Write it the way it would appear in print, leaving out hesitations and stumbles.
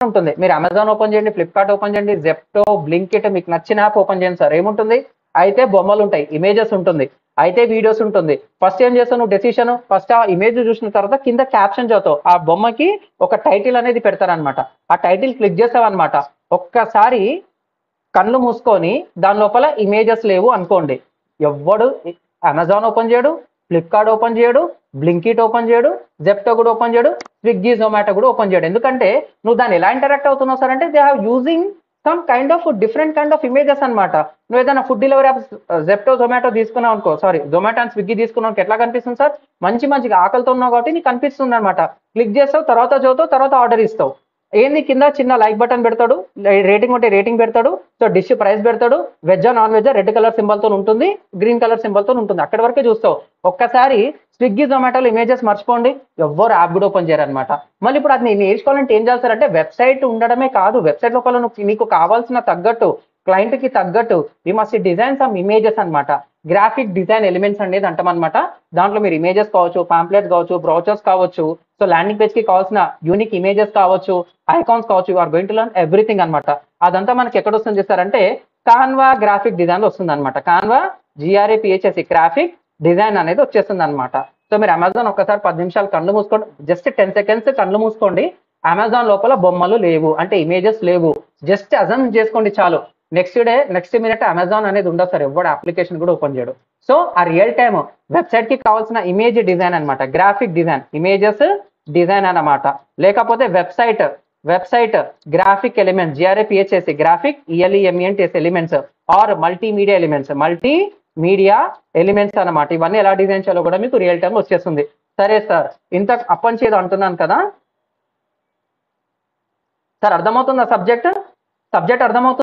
ఉంటుంది. మీరు Amazon open చేయండి, ఫ్లిప్‌కార్ట్ ఓపెన్ చేయండి, జెప్టో, బ్లింకిట్ మీకు నచ్చిన యాప్ ఓపెన్ చేయండి సార్. ఏముంటుంది? అయితే బొమ్మలుంటాయి, ఇమేజెస్ ఉంటుంది, అయితే వీడియోస్ ఉంటుంది. ఫస్ట్ ఏం చేస్తావు నువ్వు డెసిషన్? ఫస్ట్ ఆ ఇమేజ్ చూసిన తర్వాత కింద క్యాప్షన్ చదువుతావు. ఆ బొమ్మకి ఒక టైటిల్ అనేది పెడతారనమాట. ఆ టైటిల్ క్లిక్ చేసావన్నమాట. ఒక్కసారి కళ్ళు మూసుకొని దాని లోపల ఇమేజెస్ లేవు అనుకోండి, ఎవ్వడు అమెజాన్ ఓపెన్ చేయడు, ఫ్లిప్కార్ట్ ఓపెన్ చేయడు, బ్లింకిట్ ఓపెన్ చేయడు, జెప్టో కూడా ఓపెన్ చేయడు, స్విగ్గీ జొమాటో కూడా ఓపెన్ చేయడు. ఎందుకంటే నువ్వు దాన్ని ఎలా ఇంటరాక్ట్ అవుతున్నావు సార్ అంటే they have using some kind of different kind of images అనమాట. నువ్వు ఏదైనా food delivery app Zepto Zomato తీసుకున్నావు అనుకో, సారీ జొమాటో అండ్ స్విగ్గీ తీసుకున్నావు ఎట్లా కనిపిస్తుంది సార్? మంచిగా ఆకలితో ఉన్నావు కాబట్టి నీకు కనిపిస్తుంది అనమాట. క్లిక్ చేస్తావు, తర్వాత చదువుతావు, తర్వాత ఆర్డర్ ఇస్తావు. ఏంది కింద చిన్న లైక్ బటన్ పెడతాడు, రేటింగ్ ఉంటే రేటింగ్ పెడతాడు, సో డిష్ ప్రైస్ పెడతాడు, వెజ్జా నాన్ వెజ్జా రెడ్ కలర్ సింబల్ తో ఉంటుంది, గ్రీన్ కలర్ సింబల్ తో ఉంటుంది. అక్కడి వరకే చూస్తావు. ఒక్కసారి స్విగ్గీ జొమాటోలో ఇమేజెస్ మర్చిపోండి, ఎవ్వరు యాప్ కూడా ఓపెన్ చేయరనమాట. మళ్ళీ ఇప్పుడు అది నేను నేర్చుకోవాలంటే ఏం చేస్తారంటే అంటే వెబ్సైట్ ఉండడమే కాదు, వెబ్సైట్ లోపల నీకు కావాల్సిన తగ్గట్టు, క్లయింట్ కి తగ్గట్టు you must design some images అనమాట. గ్రాఫిక్ డిజైన్ ఎలిమెంట్స్ అనేది అంటామన్నమాట. దాంట్లో మీరు ఇమేజెస్ కావచ్చు, పాంప్లెట్స్ కావచ్చు, బ్రౌచర్స్ కావచ్చు, సో ల్యాండింగ్ పేజ్ కి కావాల్సిన యూనిక్ ఇమేజెస్ కావచ్చు, ఐకాన్స్ కావచ్చు, you are going to learn everything అనమాట. అదంతా మనకి ఎక్కడ వస్తుంది చేస్తారంటే కాన్వా గ్రాఫిక్ డిజైన్ వస్తుంది అనమాట. కాన్వా GRAPHS గ్రాఫిక్ డిజైన్ అనేది వచ్చేస్తుంది అనమాట. సో మీరు అమెజాన్ ఒక్కసారి 10 నిమిషాలు కళ్ళు మూసుకోండి, జస్ట్ 10 సెకండ్స్ కళ్ళు మూసుకోండి. అమెజాన్ లోపల బొమ్మలు లేవు అంటే ఇమేజెస్ లేవు, జస్ట్ అజమ్ చేసుకోండి చాలు. నెక్స్ట్ మినిట్ అమెజాన్ అనేది ఉండదు సార్, ఎవడు అప్లికేషన్ కూడా ఓపెన్ చేయడు. సో ఆ రియల్ టైమ్ వెబ్సైట్ కి కావాల్సిన ఇమేజ్ డిజైన్ అనమాట, గ్రాఫిక్ డిజైన్, ఇమేజెస్ డిజైన్ అన్నమాట. లేకపోతే website graphic elements, GRAPHS graphic ELEMENTS elements or multimedia elements అన్నమాట. ఇవన్నీ ఎలా డిజైన్ చేయాలో కూడా మీకు రియల్ టైమ్ వచ్చేస్తుంది. సరే సార్, ఇంత అప్పంచేది అంటున్నాను కదా సార్, అర్థమవుతుందా? సబ్జెక్ట్ అర్థమవుతుంది.